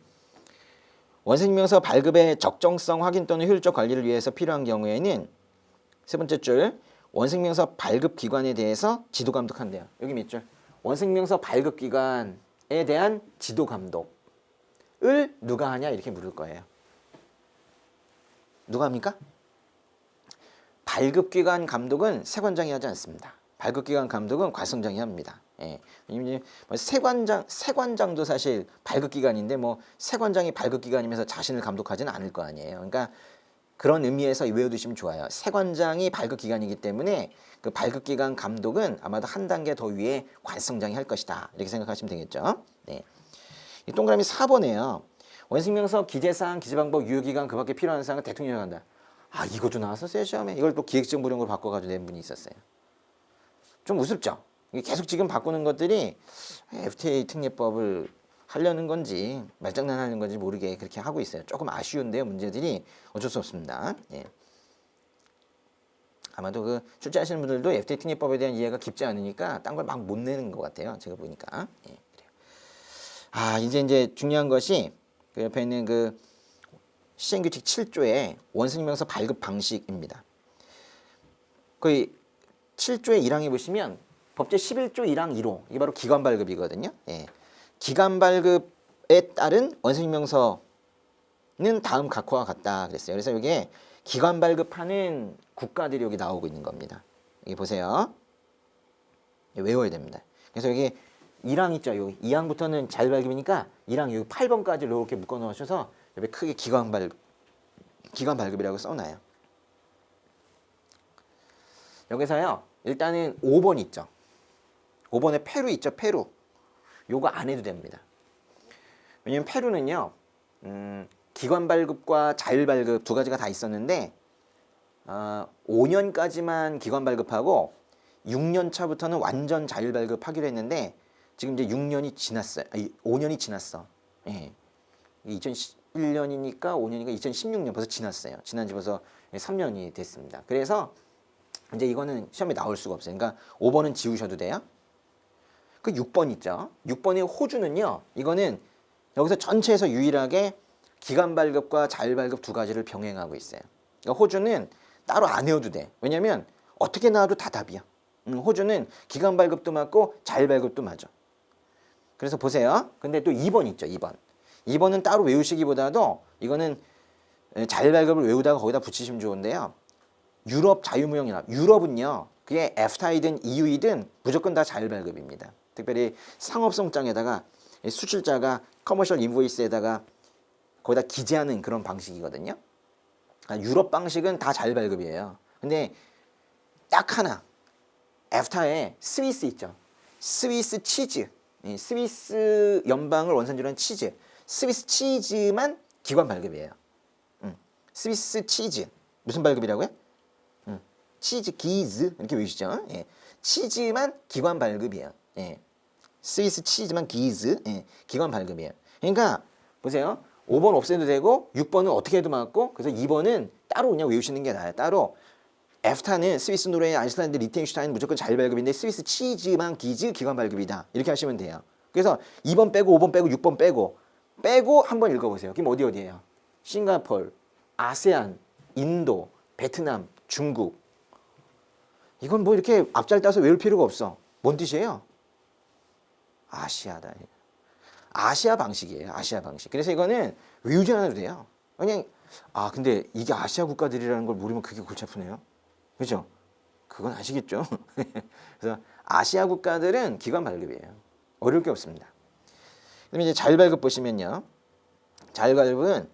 원생명서 발급의 적정성 확인 또는 효율적 관리를 위해서 필요한 경우에는 세 번째 줄 원생명서 발급 기관에 대해서 지도 감독한대요. 여기 밑줄 원생명서 발급 기관에 대한 지도 감독을 누가 하냐 이렇게 물을 거예요. 누가 합니까? 발급기관 감독은 세관장이 하지 않습니다. 발급기관 감독은 관성장이 합니다. 예. 왜냐면 세관장도 사실 발급기관인데 뭐 세관장이 발급기관이면서 자신을 감독하지는 않을 거 아니에요. 그러니까 그런 의미에서 외워두시면 좋아요. 세관장이 발급기관이기 때문에 그 발급기관 감독은 아마도 한 단계 더 위에 관성장이 할 것이다. 이렇게 생각하시면 되겠죠. 네. 이 동그라미 4번에요. 원생명서 기재사항, 기재방법, 유효기간 그 밖에 필요한 사항은 대통령이 한다. 아 이것도 나왔었어요 시험에. 이걸 또 기획정보령으로 바꿔가지고 낸 분이 있었어요. 좀 우습죠. 이게 계속 지금 바꾸는 것들이 FTA 특례법을 하려는 건지 말장난하는 건지 모르게 그렇게 하고 있어요. 조금 아쉬운데요. 문제들이 어쩔 수 없습니다. 예. 아마도 그 출제하시는 분들도 FTA 특례법에 대한 이해가 깊지 않으니까 딴 걸 막 못 내는 것 같아요. 제가 보니까. 예, 그래요. 아 이제 중요한 것이 그 옆에 있는 그 시행규칙 7조의 원생명서 발급 방식입니다. 거의 7조의 1항에 보시면 법제 11조 1항 1호 이게 바로 기관 발급이거든요. 예. 기관 발급에 따른 원생명서는 다음 각호와 같다 그랬어요. 그래서 이게 기관 발급하는 국가들이 여기 나오고 있는 겁니다. 여기 보세요. 외워야 됩니다. 그래서 여기 1항 있죠. 여기 2항부터는 자율발급이니까 1항 여기 8번까지 이렇게 묶어 넣으셔서 옆에 크게 기관 발급이라고 써놔요. 여기서요. 일단은 5번 있죠. 5번에 페루 있죠. 페루. 요거 안 해도 됩니다. 왜냐면 페루는요. 기관 발급과 자율 발급 두 가지가 다 있었는데 5년까지만 기관 발급하고 6년 차부터는 완전 자율 발급하기로 했는데 지금 이제 6년이 지났어요. 5년이 지났어. 예. 2011년이니까 5년이니까 2016년 벌써 지났어요. 지난 지 벌써 3년이 됐습니다. 그래서 이제 이거는 시험에 나올 수가 없어요. 그러니까 5번은 지우셔도 돼요. 그 6번 있죠. 6번의 호주는요. 이거는 여기서 전체에서 유일하게 기관 발급과 자율 발급 두 가지를 병행하고 있어요. 그러니까 호주는 따로 안 외워도 돼. 왜냐면 어떻게 나와도 다 답이야. 호주는 기관 발급도 맞고 자율 발급도 맞아. 그래서 보세요. 근데 또 2번 있죠. 2번. 2번은 따로 외우시기보다도 이거는 자율 발급을 외우다가 거기다 붙이시면 좋은데요. 유럽 자유무역연합. 유럽은요. 그게 EFTA이든 EU이든 무조건 다 자율 발급입니다. 특별히 상업성장에다가 수출자가 커머셜 인보이스에다가 거기다 기재하는 그런 방식이거든요. 유럽 방식은 다 자율 발급이에요. 근데 딱 하나 EFTA에 스위스 있죠. 스위스 치즈. 스위스 연방을 원산지로 한 치즈. 스위스 치즈만 기관 발급이에요. 스위스 치즈. 무슨 발급이라고요? 치즈 기즈 이렇게 외우시죠. 예. 치즈만 기관 발급이에요. 예. 스위스 치즈만 기즈 기관 발급이에요. 그러니까 보세요. 5번 없애도 되고 6번은 어떻게 해도 맞고 그래서 2번은 따로 그냥 외우시는 게 나아요. 따로 EFTA는 스위스, 노르웨이, 아이슬란드, 리텐슈타인 무조건 자율 발급인데 스위스 치즈만 기즈 기관 발급이다. 이렇게 하시면 돼요. 그래서 2번 빼고 5번 빼고 6번 빼고 한번 읽어보세요. 그럼 어디예요? 싱가포르, 아세안, 인도, 베트남, 중국. 이건 뭐 이렇게 앞잘 따서 외울 필요가 없어. 뭔 뜻이에요? 아시아다. 아시아 방식이에요. 아시아 방식. 그래서 이거는 외우지 않아도 돼요. 그냥 근데 이게 아시아 국가들이라는 걸 모르면 그게 골치 아프네요. 그렇죠? 그건 아시겠죠? 그래서 아시아 국가들은 기관 발급이에요. 어려울 게 없습니다. 그다음에 이제 자율 발급 보시면요. 자율 발급은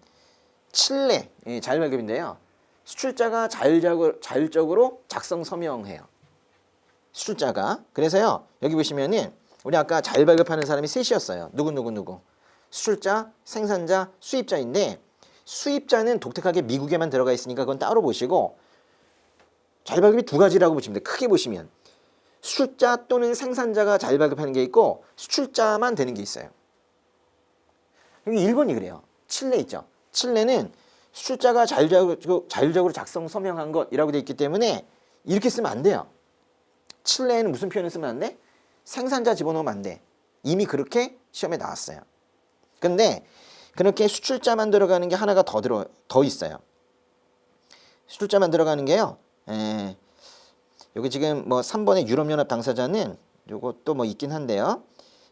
칠레 자율 발급인데요. 수출자가 자율적으로 작성 서명해요. 수출자가. 그래서요. 여기 보시면은 우리 아까 자율 발급하는 사람이 셋이었어요. 누구. 수출자, 생산자, 수입자인데 수입자는 독특하게 미국에만 들어가 있으니까 그건 따로 보시고 자율 발급이 두 가지라고 보시면 돼요. 크게 보시면 수출자 또는 생산자가 자율 발급하는 게 있고 수출자만 되는 게 있어요. 여기 1번이 그래요. 칠레 있죠. 칠레는 수출자가 자율적으로 작성 서명한 것이라고 되어 있기 때문에 이렇게 쓰면 안 돼요. 칠레에는 무슨 표현을 쓰면 안 돼? 생산자 집어넣으면 안 돼. 이미 그렇게 시험에 나왔어요. 근데 그렇게 수출자만 들어가는 게 하나가 더 있어요. 수출자만 들어가는 게요. 여기 지금 뭐 3번의 유럽연합 당사자는 요것도 뭐 있긴 한데요.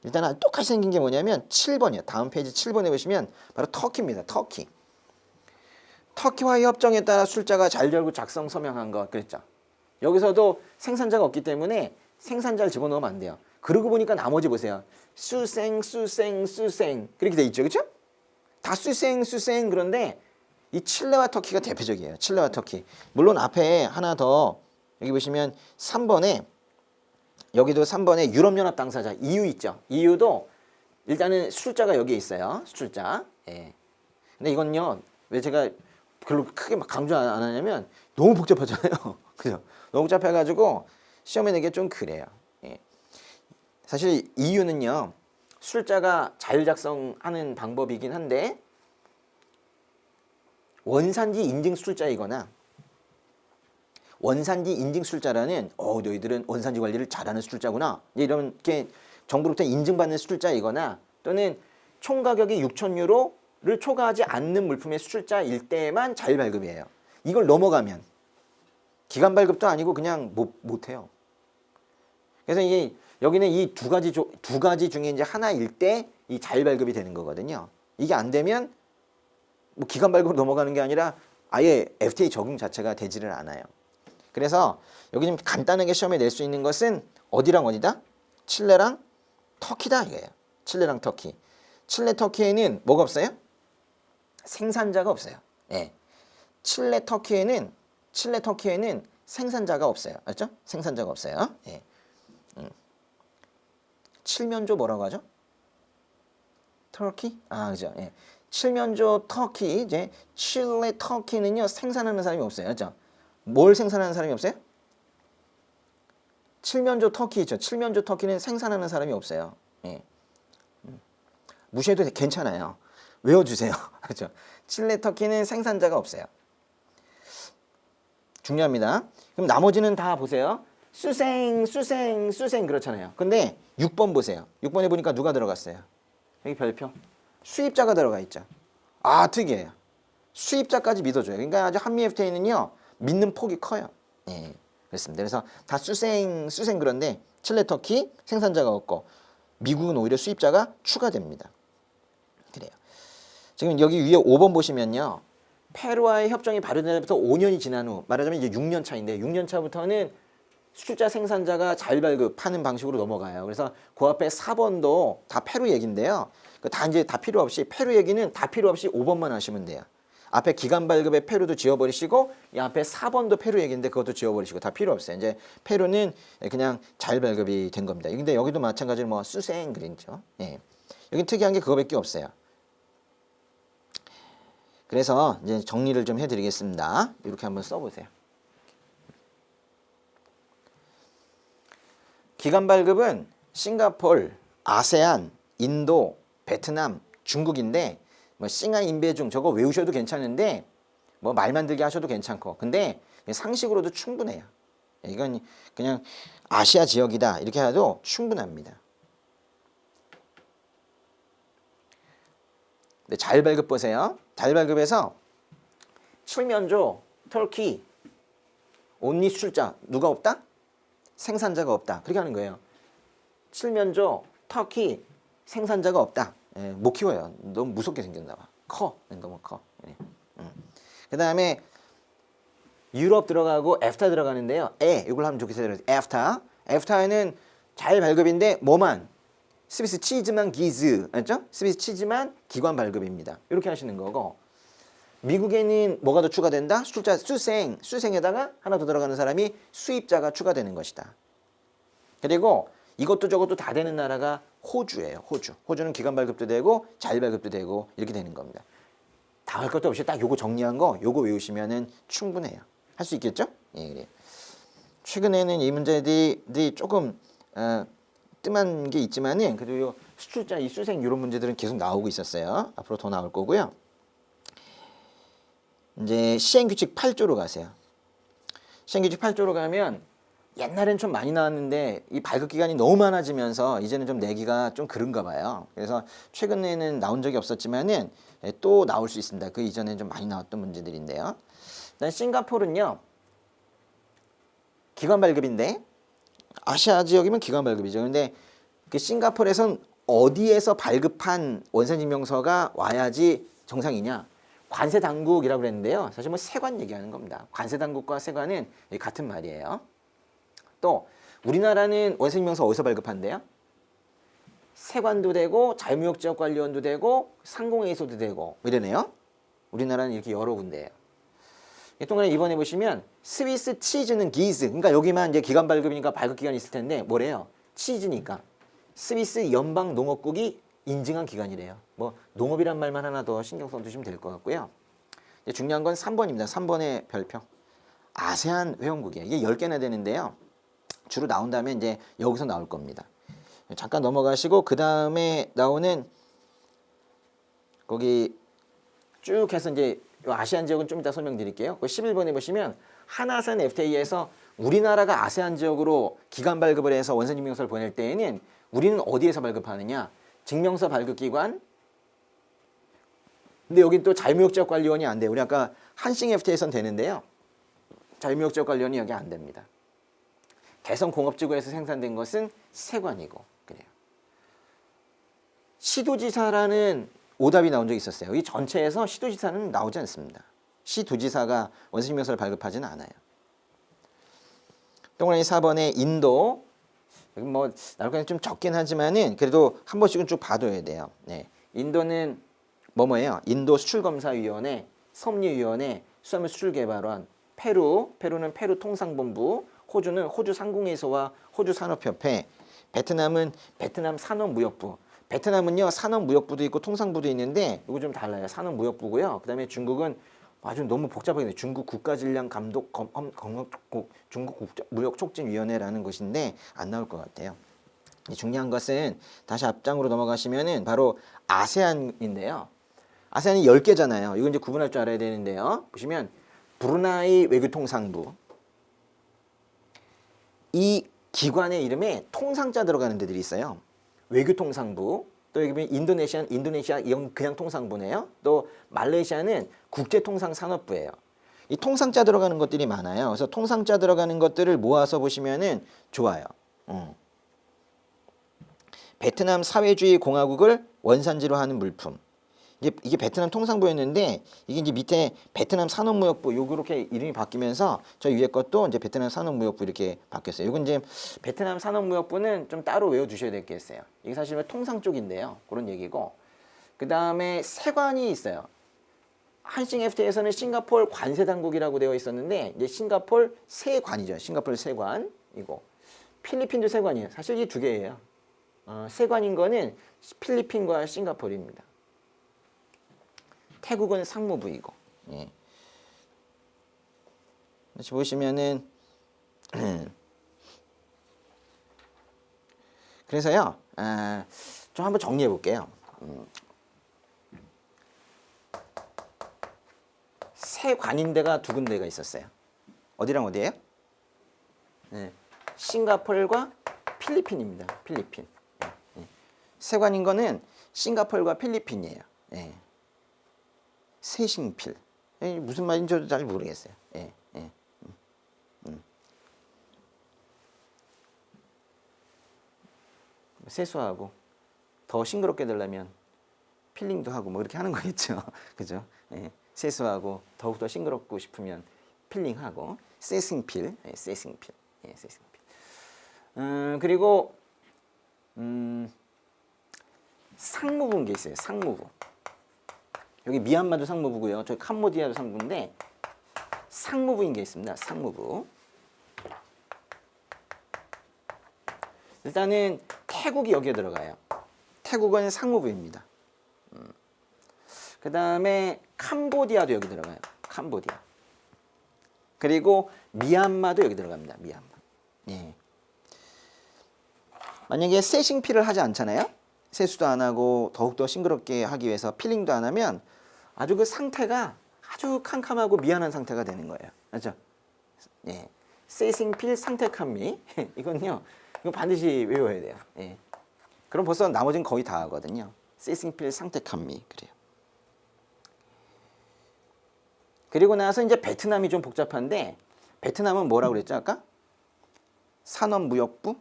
일단 똑같이 생긴 게 뭐냐면 7번이요. 다음 페이지 7번에 보시면 바로 터키입니다. 터키. 터키와의 협정에 따라 수출자가 자율결국 작성 서명한 것 그랬죠. 여기서도 생산자가 없기 때문에 생산자를 집어넣으면 안 돼요. 그러고 보니까 나머지 보세요. 수생 그렇게 돼 있죠. 그렇죠? 다 수생 그런데 이 칠레와 터키가 대표적이에요. 칠레와 터키. 물론 앞에 하나 더 여기 보시면 3번에 여기도 3번에 유럽연합 당사자 EU 있죠. EU도 일단은 수출자가 여기에 있어요. 수출자. 예. 근데 이건요. 왜 제가 별로 크게 막 강조 안 하냐면 너무 복잡하잖아요. 그죠? 너무 복잡해가지고 시험에 내기 좀 그래요. 예. 사실 EU는요. 수출자가 자율작성하는 방법이긴 한데 원산지 인증 수출자이거나 원산지 인증 수출자라는 너희들은 원산지 관리를 잘하는 수출자구나 이렇게 정부로부터 인증받는 수출자이거나 또는 총 가격이 6,000유로를 초과하지 않는 물품의 수출자일 때만 자율발급이에요. 이걸 넘어가면 기간 발급도 아니고 그냥 못해요. 그래서 이게 여기는 이 두 가지 중에 이제 하나일 때 이 자율발급이 되는 거거든요. 이게 안 되면 뭐 기간 발급으로 넘어가는 게 아니라 아예 FTA 적용 자체가 되지를 않아요. 그래서 여기 좀 간단하게 시험에 낼 수 있는 것은 어디랑 어디다? 칠레랑 터키다 이거예요. 칠레랑 터키. 칠레 터키에는 뭐가 없어요? 생산자가 없어요. 예. 칠레 터키에는 생산자가 없어요. 알죠? 생산자가 없어요. 예. 칠면조 뭐라고 하죠? 터키? 그죠? 예. 칠면조 터키 이제 칠레 터키는요 생산하는 사람이 없어요. 그죠? 뭘 생산하는 사람이 없어요? 칠면조 터키 있죠. 칠면조 터키는 생산하는 사람이 없어요. 예. 무시해도 괜찮아요. 외워주세요. 그렇죠? 칠레 터키는 생산자가 없어요. 중요합니다. 그럼 나머지는 다 보세요. 수생 그렇잖아요. 근데 6번 보세요. 6번에 보니까 누가 들어갔어요? 여기 별표. 수입자가 들어가 있죠. 특이해요. 수입자까지 믿어줘요. 그러니까 아주 한미 FTA는요. 믿는 폭이 커요. 예, 그렇습니다. 그래서 다 수생 그런데 칠레 터키 생산자가 없고 미국은 오히려 수입자가 추가됩니다. 그래요. 지금 여기 위에 5번 보시면요. 페루와의 협정이 발효된 날부터 5년이 지난 후 말하자면 이제 6년 차인데 6년 차부터는 수출자 생산자가 자율발급하는 방식으로 넘어가요. 그래서 그 앞에 4번도 다 페루 얘기인데요. 다 필요 없이 페루 얘기는 다 필요 없이 5번만 하시면 돼요. 앞에 기간 발급의 페루도 지워버리시고 이 앞에 4번도 페루 얘기인데 그것도 지워버리시고 다 필요 없어요. 이제 페루는 그냥 자율발급이 된 겁니다. 근데 여기도 마찬가지로 뭐 수생 그랬죠. 예. 여기 특이한 게 그거밖에 없어요. 그래서 이제 정리를 좀 해드리겠습니다. 이렇게 한번 써보세요. 기간 발급은 싱가폴, 아세안, 인도, 베트남, 중국인데 뭐 싱하 인베중 저거 외우셔도 괜찮은데 뭐 말 만들게 하셔도 괜찮고 근데 상식으로도 충분해요. 이건 그냥 아시아 지역이다 이렇게 해도 충분합니다. 네, 자율발급 보세요. 자율발급에서 칠면조, 터키, 온리 수출자 누가 없다? 생산자가 없다. 그렇게 하는 거예요. 칠면조, 터키, 생산자가 없다. 예, 못 키워요. 너무 무섭게 생겼나 봐. 커. 너무 커. 예. 그 다음에 유럽 들어가고 에프타 들어가는데요. 이걸 하면 좋겠어요. 에프타에는 자율발급인데 뭐만? 스위스 치즈만 기즈. 알죠? 스위스 치즈만 기관 발급입니다. 이렇게 하시는 거고 미국에는 뭐가 더 추가된다? 수출자 수생에다가 하나 더 들어가는 사람이 수입자가 추가되는 것이다. 그리고 이것도 저것도 다 되는 나라가 호주예요. 호주는 기관 발급도 되고 자율 발급도 되고 이렇게 되는 겁니다. 다 할 것도 없이 딱 요거 정리한 거 요거 외우시면은 충분해요. 할 수 있겠죠? 예, 그래요. 최근에는 이 문제들이 조금 뜸한 게 있지만은 그래도 요 수출자 이 수생 이런 문제들은 계속 나오고 있었어요. 앞으로 더 나올 거고요. 이제 시행규칙 8조로 가세요. 시행규칙 8조로 가면 옛날엔 좀 많이 나왔는데 이 발급 기간이 너무 많아지면서 이제는 좀 내기가 좀 그런가 봐요. 그래서 최근에는 나온 적이 없었지만은 또 나올 수 있습니다. 그 이전에 좀 많이 나왔던 문제들인데요. 일단 싱가포르는요. 기관 발급인데 아시아 지역이면 기관 발급이죠. 근데 그 싱가포르에선 어디에서 발급한 원산증명서가 와야지 정상이냐? 관세 당국이라고 그랬는데요. 사실 뭐 세관 얘기하는 겁니다. 관세 당국과 세관은 같은 말이에요. 또 우리나라는 원산증명서 어디서 발급한대요? 세관도 되고 자유무역지역관리원도 되고 상공회의소도 되고 이러네요. 우리나라는 이렇게 여러 군데예요. 동안에 이번에 보시면 스위스 치즈는 기즈, 그러니까 여기만 이제 기관 발급이니까 발급 기간이 있을 텐데 뭐래요? 치즈니까 스위스 연방 농업국이 인증한 기관이래요. 뭐 농업이란 말만 하나 더 신경 써주시면 될 것 같고요. 이제 중요한 건 3번입니다. 3번의 별표. 아세안 회원국이에요. 이게 10개나 되는데요. 주로 나온 다음에 이제 여기서 나올 겁니다. 잠깐 넘어가시고 그 다음에 나오는 거기 쭉 해서 이제 아시안 지역은 좀 이따 설명드릴게요. 그 11번에 보시면 한아세안 FTA에서 우리나라가 아세안 지역으로 기관 발급을 해서 원산증명서를 보낼 때에는 우리는 어디에서 발급하느냐? 증명서 발급기관. 근데 여긴 또 자유무역지역관리원이 안 돼요. 우리 아까 한싱 FTA에선 되는데요. 자유무역지역관리원이 여기 안 됩니다. 개성공업지구에서 생산된 것은 세관이고 그래요. 시도지사라는 오답이 나온 적이 있었어요. 이 전체에서 시도지사는 나오지 않습니다. 시도지사가 원산증명서를 발급하지는 않아요. 동그라미 4번에 인도. 여기 뭐 나올 거는 좀 적긴 하지만은 그래도 한 번씩은 쭉 봐둬야 돼요. 네. 인도는 뭐예요? 인도 수출검사위원회, 섭리위원회, 수산물 수출개발원, 페루는 페루 통상본부, 호주는 호주 상공회의소와 호주 산업협회, 베트남은 베트남 산업무역부. 베트남은요 산업무역부도 있고 통상부도 있는데 이거 좀 달라요. 산업무역부고요. 그다음에 중국은 아주 너무 복잡하게 중국 국가질량감독 중국 무역촉진위원회라는 것인데 안 나올 것 같아요. 중요한 것은 다시 앞장으로 넘어가시면은 바로 아세안인데요. 아세안이 10개잖아요. 이거 이제 구분할 줄 알아야 되는데요. 보시면 브루나이 외교통상부. 이 기관의 이름에 통상자 들어가는 데들이 있어요. 외교통상부. 또 여기 보면 인도네시아 이건 그냥 통상부네요. 또 말레이시아는 국제통상산업부예요. 이 통상자 들어가는 것들이 많아요. 그래서 통상자 들어가는 것들을 모아서 보시면은 좋아요. 베트남 사회주의 공화국을 원산지로 하는 물품. 이게 베트남 통상부였는데 이게 이제 밑에 베트남 산업무역부 요렇게 이름이 바뀌면서 저 위에 것도 이제 베트남 산업무역부 이렇게 바뀌었어요. 이건 이제 베트남 산업무역부는 좀 따로 외워두셔야 될 게 있어요. 이게 사실 통상 쪽인데요. 그런 얘기고 그 다음에 세관이 있어요. 한싱 FTA에서는 싱가포르 관세당국이라고 되어 있었는데 이제 싱가포르 세관이죠. 싱가포르 세관이고 필리핀도 세관이에요. 사실 이 두 개예요. 세관인 거는 필리핀과 싱가포르입니다. 태국은 상무부이고. 예. 다시 보시면은 그래서요. 좀 한번 정리해 볼게요. 세관인데가 두 군데가 있었어요. 어디랑 어디예요? 네. 싱가포르과 필리핀입니다. 필리핀. 예. 세관인 거는 싱가포르과 필리핀이에요. 예. 세싱필. 무슨 말인지 저도 잘 모르겠어요. 예, 예. 세수하고 더 싱그럽게 되려면 필링도 하고 뭐 이렇게 하는 거겠죠. 그죠? 예. 세수하고 더욱더 싱그럽고 싶으면 필링하고 세싱필, 예, 세싱필, 예, 세싱필. 그리고 상무부인 게 있어요. 상무부. 여기 미얀마도 상무부고요. 저기 캄보디아도 상무부인데 상무부인 게 있습니다. 상무부. 일단은 태국이 여기에 들어가요. 태국은 상무부입니다. 그 다음에 캄보디아도 여기 들어가요. 캄보디아. 그리고 미얀마도 여기 들어갑니다. 미얀마. 예. 만약에 세싱필을 하지 않잖아요. 세수도 안 하고 더욱더 싱그럽게 하기 위해서 필링도 안 하면 아주 그 상태가 아주 캄캄하고 미안한 상태가 되는 거예요. 맞죠? 예. 세싱필 상택한미 이건요. 이거 반드시 외워야 돼요. 예. 그럼 벌써 나머지는 거의 다 하거든요. 세싱필 상택한미 그래요. 그리고 나서 이제 베트남이 좀 복잡한데 베트남은 뭐라고 그랬죠 아까? 산업무역부?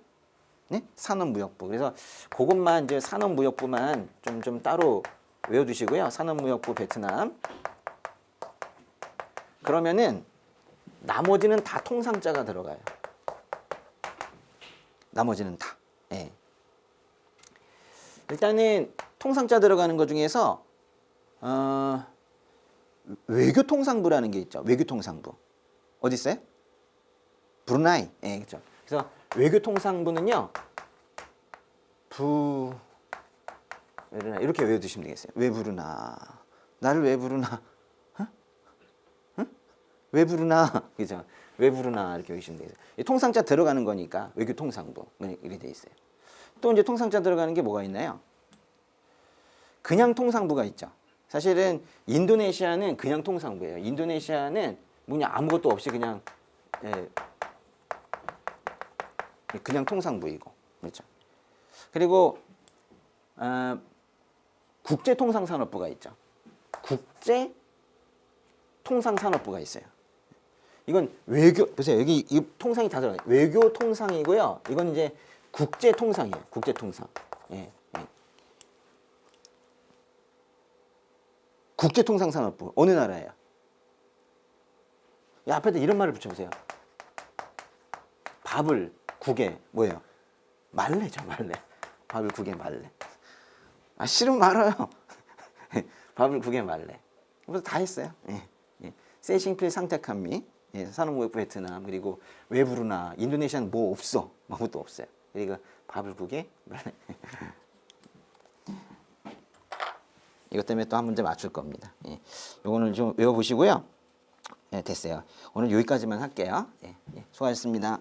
네? 산업무역부. 그래서 그것만 이제 산업무역부만 좀 따로 외워두시고요. 산업무역부 베트남. 그러면은 나머지는 다 통상자가 들어가요. 나머지는 다. 예. 일단은 통상자 들어가는 것 중에서 외교통상부라는 게 있죠. 외교통상부. 어디 있어요? 브루나이. 예, 그렇죠. 그래서 외교통상부는요. 이렇게 외워두시면 되겠어요. 왜 부르나? 나를 왜 부르나? 어? 응? 왜 부르나? 그죠? 왜 부르나 이렇게 외우시면 되겠어요. 통상자 들어가는 거니까 외교통상부 이렇게 돼 있어요. 또 이제 통상자 들어가는 게 뭐가 있나요? 그냥 통상부가 있죠. 사실은 인도네시아는 그냥 통상부예요. 인도네시아는 뭐냐 아무것도 없이 그냥 그냥 통상부이고 그렇죠. 그리고 국제통상산업부가 있죠. 국제통상산업부가 있어요. 이건 외교 보세요. 여기 이 통상이 다 들어가요. 외교통상이고요. 이건 이제 국제통상이에요. 국제통상. 예. 국제통상산업부 어느 나라예요? 앞에다 이런 말을 붙여보세요. 밥을 국에 뭐예요? 말래죠, 말래. 밥을 국에 말래. 싫으면 말아요. 밥을 국에 말래. 그래서 다 했어요. 세싱필 상택한미, 산업무역부 베트남, 그리고 외부르나 인도네시아는 뭐 없어, 아무것도 없어요. 그리고 밥을 국에 말래. 이것 때문에 또 한 문제 맞출 겁니다. 요거는 좀 외워보시고요. 됐어요. 오늘 여기까지만 할게요. 수고하셨습니다.